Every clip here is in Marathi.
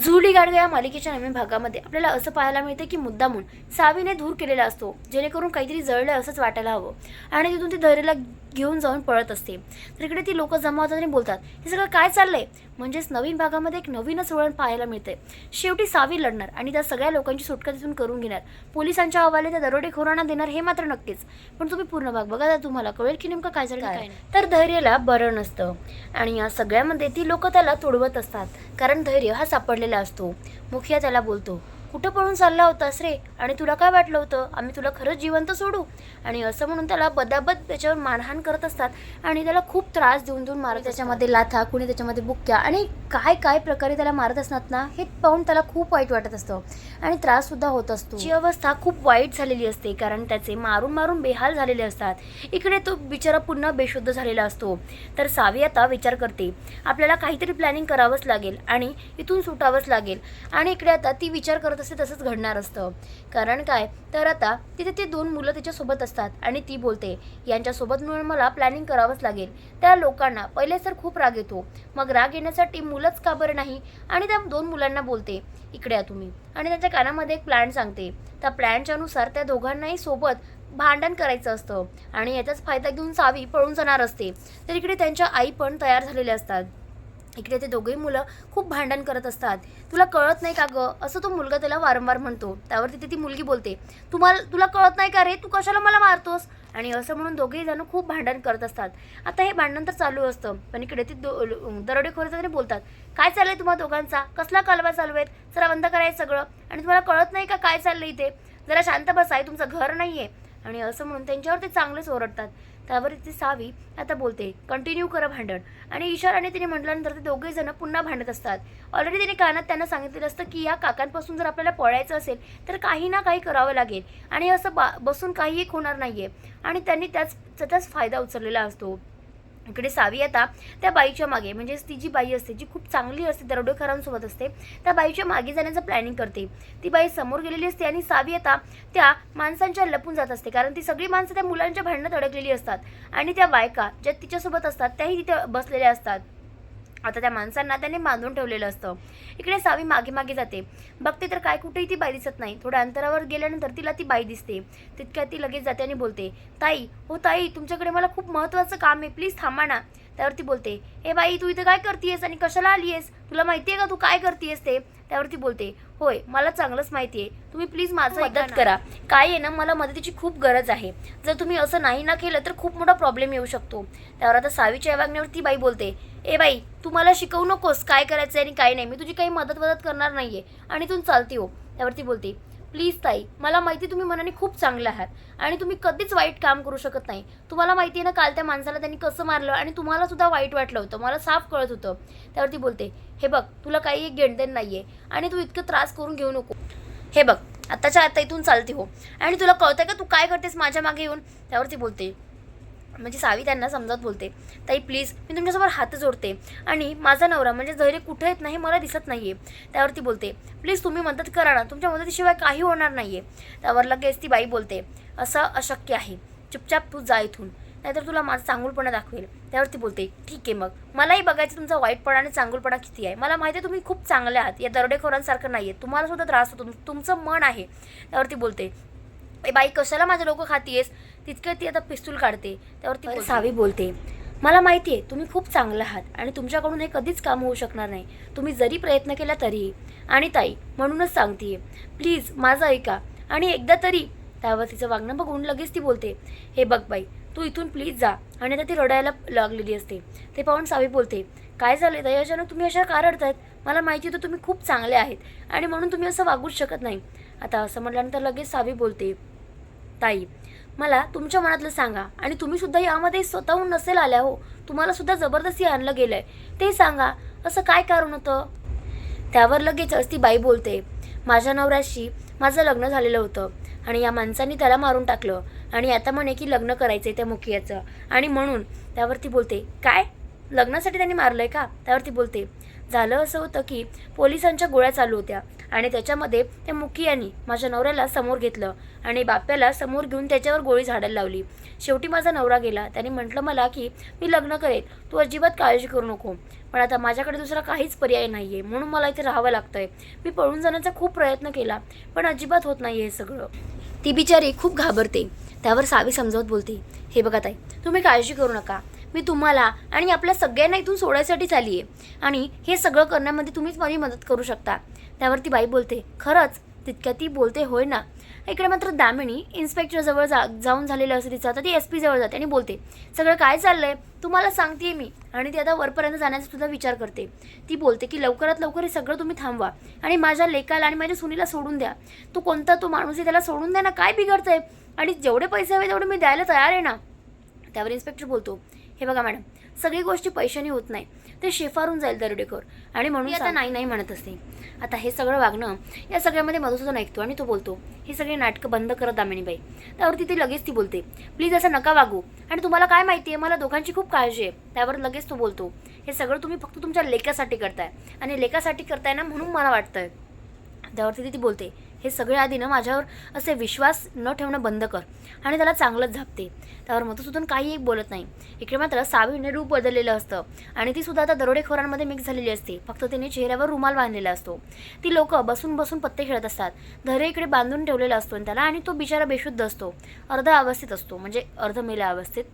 जुली गाडवे या मालिकेच्या नवीन भागामध्ये आपल्याला असं पाहायला मिळतं की मुद्दामून सावीने धूर केलेला असतो, जेणेकरून काहीतरी जळलं असंच वाटायला हवं आणि तिथून ती धैर्यला घेऊन जाऊन पळत असते. तर इकडे ती लोक जमा होतात आणि बोलतात, हे सगळं काय चाललंय? म्हणजेच नवीन भागामध्ये एक नवीनच वळण पाहायला मिळतंय. शेवटी सावी लढणार आणि त्या सगळ्या लोकांची सुटका तिथून करून घेणार, पोलिसांच्या हवाले त्या दरोडेखोरांना देणार, हे मात्र नक्कीच. पण तुम्ही पूर्ण भाग बघा, तर तुम्हाला कळेल की नेमकं काय झालं काय. तर धैर्यला बरं नसतं आणि या सगळ्यामध्ये ती लोक त्याला तोडवत असतात, कारण धैर्य हा सापडलेला असतो. मुखिया त्याला बोलतो, कुठं पळून चालला होतास रे? आणि तुला काय वाटलं होतं आम्ही तुला खरंच जिवंत सोडू? आणि असं म्हणून त्याला बदाबद त्याच्यावर मारहाण करत असतात आणि त्याला खूप त्रास देऊन देऊन मारत. त्याच्यामध्ये लाथा, कुणी त्याच्यामध्ये बुक्क्या आणि काय काय प्रकारे त्याला मारत असतात ना, हे पाहून त्याला खूप वाईट वाटत असतं आणि त्राससुद्धा होत असतो. ची अवस्था खूप वाईट झालेली असते, कारण त्याचे मारून मारून बेहाल झालेले असतात. इकडे तो बिचारा पुन्हा बेशुद्ध झालेला असतो. तर सावी आता विचार करते, आपल्याला काहीतरी प्लॅनिंग करावंच लागेल आणि इथून सुटावंच लागेल. आणि इकडे आता ती विचार करत असते तसंच घडणार असतं. कारण काय तर आता तिथे ते दोन मुलं तिच्यासोबत असतात आणि ती बोलते, यांच्यासोबत मिळून मला प्लॅनिंग करावंच लागेल. त्या लोकांना पहिले तर खूप राग येतो, मग राग येण्यासाठी मुलंच का बरं नाही? आणि त्या दोन मुलांना बोलते, इकडे या तुम्ही, आणि त्यांच्या कानामध्ये एक प्लॅन सांगते. त्या प्लॅनच्या अनुसार त्या दोघांनाही सोबत भांडण करायचं असतं आणि याचाच फायदा घेऊन सावी पळून जाणार असते. तर इकडे त्यांच्या आई पण तयार झालेल्या असतात. इकडे ते दोघेही मुलं खूप भांडण करत असतात. तुला कळत नाही का गं? असं तो मुलगा त्याला वारंवार म्हणतो. त्यावर तिथे ती मुलगी बोलते, तुला कळत नाही का रे? तू कशाला मला मारतोस? आणि असं म्हणून दोघेही जण खूप भांडण करत असतात. आता हे भांडण तर चालू असतं, पण इकडे ते दरोडेखोर तरी बोलतात, काय चाललंय तुम्हा दोघांचा? कसला कालवा चालू आहेत? जरा बंद करायचं सगळं. आणि तुम्हाला कळत नाही का काय चाललंय इथे? जरा शांत बसा, आहे तुमचं घर नाही आहे. आणि असं म्हणून त्यांच्यावर ते चांगलेच ओरडतात. त्यावर ती सावी आता बोलते, कंटिन्यू करा भांडण. आणि इशाराने तिने म्हटल्यानंतर ते दोघे जण पुन्हा भांडत असतात. ऑलरेडी तिने कानात त्यांना सांगितलेलं असतं की या काकांपासून जर आपल्याला पळायचं असेल तर काही ना काही करावं लागेल आणि असं बसून काही एक होणार नाहीये. आणि त्यांनी त्याचाच फायदा उचललेला असतो. इकडे सावी आता त्या बाईच्या मागे, म्हणजे ती जी बाई असते जी खूप चांगली असते, दरोडेखोरांसोबत असते, त्या बाईच्या मागे जाण्याचं प्लॅनिंग करते. ती बाई समोर गेलेली असते आणि सावी आता त्या माणसांच्या लपून जात असते, कारण ती सगळी माणसं त्या मुलांच्या भांडणात अडकलेली असतात आणि त्या बायका ज्या तिच्यासोबत असतात त्याही तिथे बसलेल्या असतात. आता त्या माणसांना त्याने बांधून ठेवलेलं असतं. इकडे सावी मागे मागे जाते, बघते तर काय कुठेही ती बाई दिसत नाही. थोड्या अंतरावर गेल्यानंतर तिला ती बाई दिसते. तितक्यात ती लगेच जाते आणि बोलते, ताई, हो ताई, तुमच्याकडे मला खूप महत्त्वाचं काम आहे, प्लीज थांबा ना. त्यावरती बोलते, हे बाई, तू इथं काय करतेयस आणि कशाला आली आहेस? तुला माहिती आहे का तू काय करतेयस ते? त्यावरती बोलते, होय, मला चांगलंच माहिती आहे, तुम्ही प्लीज माझं मदत करा. काय आहे ना, मला मदतीची खूप गरज आहे. जर तुम्ही असं नाही ना केलं तर खूप मोठा प्रॉब्लेम येऊ शकतो. त्यावर आता सावीच्या वागण्यावर ती बाई बोलते, ए बाई, तू मला शिकवू नकोस काय करायचं आणि काय नाही, मी तुझी काही मदत करणार नाहीये आणि तू चालती हो. त्यावरती बोलते, प्लीज ताई, मला माहिती तुम्ही मनाने खूप चांगले आहात आणि तुम्ही कधीच वाईट काम करू शकत नाही. तुम्हाला माहिती आहे ना, काल त्या माणसाला त्यांनी कसं मारलं आणि तुम्हाला सुद्धा वाईट वाटलं होतं, मला साफ कळत होतं. त्यावरती बोलते, हे बघ, तुला काही एक घेणदेण नाहीये आणि तू इतकं त्रास करून घेऊ नको. हे बघ, आत्ताच्या आता इथून चालती हो. आणि तुला कळतंय का तू काय करतेस माझ्या मागे येऊन? त्यावरती बोलते, म्हणजे सावी त्यांना समजावत बोलते, ताई प्लीज, मी तुमच्यासमोर हात जोडते आणि माझा नवरा म्हणजे धैर्य कुठे येत नाही, मला दिसत नाहीये. त्यावरती बोलते, प्लीज तुम्ही मदत करा ना, तुमच्या मदतीशिवाय काही होणार नाहीये. त्यावर लगेच ती बाई बोलते, असं अशक्य आहे, चुपचाप तू जा इथून, नाहीतर तुला माझा चांगुलपणा दाखवेल. त्यावरती बोलते, ठीक आहे, मग मलाही बघायचं तुमचा वाईटपणा आणि चांगुलपणा किती आहे. मला माहिती आहे तुम्ही खूप चांगले आहात, या दरोडेखोरांसारखं नाहीये, तुम्हाला सुद्धा त्रास होतो, तुमचं मन आहे. त्यावरती बोलते, ए बाई, कशाला माझं डोकं खातीयेस? तितकं ती आता पिस्तूल काढते. त्यावरती सावी बोलते, मला माहिती आहे तुम्ही खूप चांगले आहात आणि तुमच्याकडून हे कधीच काम होऊ शकणार नाही, तुम्ही जरी प्रयत्न केला तरीही. आणि ताई, म्हणूनच सांगतेय, प्लीज माझं ऐका आणि एकदा तरी. त्यावर तिचं वागणं बघून लगेच ती बोलते, हे बघ बाई, तू इथून प्लीज जा. आणि आता ती रडायला लागलेली असते. ते पाहून सावी बोलते, काय झालं ताई, अचानक तुम्ही अशा का रडतायत? मला माहिती होतं तुम्ही खूप चांगले आहेत आणि म्हणून तुम्ही असं वागूच शकत नाही. आता असं म्हटल्यानंतर लगेच सावी बोलते, ताई, मला तुमच्या मनातलं सांगा आणि तुम्ही सुद्धा यामध्ये स्वतःहून नसेल आल्या हो, तुम्हाला सुद्धा जबरदस्ती आणलं गेलंय, ते सांगा, असं काय कारण होतं? त्यावर लगेचच ती बाई बोलते, माझ्या नवऱ्याशी माझं लग्न झालेलं होतं आणि या माणसांनी त्याला मारून टाकलं आणि आता म्हणे की लग्न करायचंय त्या मुखियाचं आणि म्हणून. त्यावरती बोलते, काय, लग्नासाठी त्यांनी मारलंय का? त्यावरती बोलते, झालं असं होतं की पोलिसांच्या गोळ्या चालू होत्या आणि त्याच्यामध्ये त्या मुखियानी माझ्या नवऱ्याला समोर घेतलं आणि बाप्याला समोर घेऊन त्याच्यावर गोळी झाडायला लावली. शेवटी माझा नवरा गेला. त्याने म्हटलं मला की मी लग्न करेल, तू अजिबात काळजी करू नको. पण आता माझ्याकडे दुसरा काहीच पर्याय नाही आहे, म्हणून मला इथे राहावं लागतं आहे. मी पळून जाण्याचा खूप प्रयत्न केला, पण अजिबात होत नाही हे सगळं. ती बिचारी खूप घाबरते. त्यावर सावी समजावत बोलते, हे बघा ताई, तुम्ही काळजी करू नका. मी तुम्हाला आणि आपल्या सगळ्यांना इथून सोडायसाठीच आली आहे आणि हे सगळं करण्यामध्ये तुम्हीच माझी मदत करू शकता. त्यावर ती बाई बोलते, खरंच? तितक्या ती बोलते, होय ना. इकडे मात्र दामिनी इन्स्पेक्टरजवळ जाऊन झालेलं असं तिचं. आता ती SP जवळ जाते आणि बोलते, सगळं काय चाललंय तुम्हाला सांगते मी. आणि ती आता वरपर्यंत जाण्याचा सुद्धा विचार करते. ती बोलते की लवकरात लवकर हे सगळं तुम्ही थांबवा आणि माझ्या लेकाला आणि माझ्या सुनीला सोडून द्या. तो माणूस आहे त्याला सोडून द्या ना, काय बिघडतंय? आणि जेवढे पैसे हवे तेवढे मी द्यायला तयार आहे ना. त्यावर इन्स्पेक्टर बोलतो, हे बघा मॅडम, सगळी गोष्टी पैशाने होत नाही, ते शेफारून जाईल दरोडेखोर. आणि म्हणून आता नाही नाही म्हणत असते. आता हे सगळं वागणं या सगळ्यामध्ये मधुसूदन ऐकतो आणि तो बोलतो, ही सगळी नाटकं बंद करत दामिनीबाई. त्यावरती ती लगेच ती बोलते, प्लीज असं नका वागू. आणि तुम्हाला काय माहिती आहे, मला दोघांची खूप काळजी आहे. त्यावर लगेच तो बोलतो, हे सगळं तुम्ही फक्त तुमच्या लेकासाठी करताय आणि लेकासाठी करताय ना, म्हणून मला वाटतंय. त्यावरती ती बोलते, हे सगळे आधी ना माझ्यावर असे विश्वास न ठेवणं बंद कर. आणि त्याला चांगलंच झापते. त्यावर मधुसूदन काही एक बोलत नाही. इकडे मात्र सावीने रूप बदललेलं असतं आणि ती सुद्धा आता दरोडेखोरांमध्ये मिक्स झालेली असते. फक्त तिने चेहऱ्यावर रुमाल बांधलेला असतो. ती लोक बसून बसून पत्ते खेळत असतात. धैर्य इकडे बांधून ठेवलेला असतो त्याला आणि तो बिचारा बेशुद्ध असतो, अर्ध अवस्थेत असतो, म्हणजे अर्धमेल्या अवस्थेत.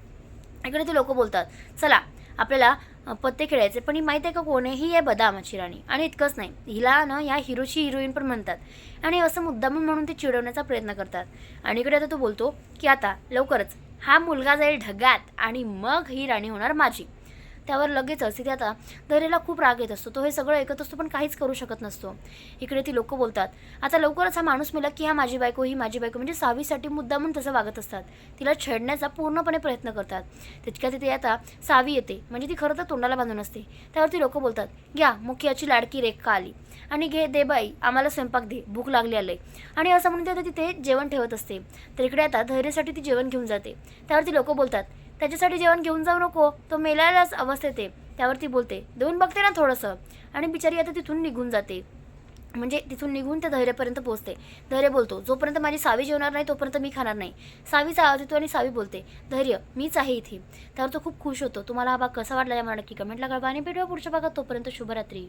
इकडे ते लोक बोलतात, चला आपल्याला पत्ते खेळायचे, पण ही माहीत आहे का कोण आहे? ही आहे बदामाची राणी. आणि इतकंच नाही, हिला ना या हिरोची हिरोईन पण म्हणतात. आणि असं मुद्दामून म्हणून ते चिडवण्याचा प्रयत्न करतात. आणि इकडे आता तो बोलतो की आता लवकरच हा मुलगा जाईल ढगात आणि मग ही राणी होणार माझी. त्यावर लगेचच तिथे आता धैर्याला खूप राग येत असतो. तो हे सगळं ऐकत असतो पण काहीच करू शकत नसतो. इकडे ती लोक बोलतात, आता लवकरच हा माणूस मेला की हा माझी बायको, ही माझी बायको, म्हणजे सावीसाठी मुद्दामून तसं वागत असतात. तिला छेडण्याचा पूर्णपणे प्रयत्न करतात. तितक्या तिथे आता सावी येते, म्हणजे ती खरं तर तोंडाला बांधून असते. त्यावर ती लोक बोलतात, घ्या मुखियाची लाडकी रेखा आली आणि घे दे बाई आम्हाला स्वयंपाक दे, भूक लागली आलंय. आणि असं म्हणून ते तिथे जेवण ठेवत असते. तर इकडे आता धैर्यासाठी ती जेवण घेऊन जाते. त्यावर ती लोक बोलतात, त्याच्यासाठी जेवण घेऊन जाऊ नको, तो मेलायलाच अवस्थेत आहे. त्यावरती बोलते, देऊन बघते ना थोडंसं. आणि बिचारी आता तिथून निघून जाते, म्हणजे तिथून निघून त्या धैर्यापर्यंत पोहोचते. धैर्य बोलतो, जोपर्यंत माझी सावी जेवणार नाही तोपर्यंत मी खाणार नाही. सावीचा आवाज येतो आणि सावी बोलते, धैर्य मीच आहे इथे. त्यावर तो खूप खुश होतो. तुम्हाला हा भाग कसा वाटला मला नक्की कमेंटला कळवा आणि भेटूया पुढच्या भागात. तोपर्यंत शुभरात्री.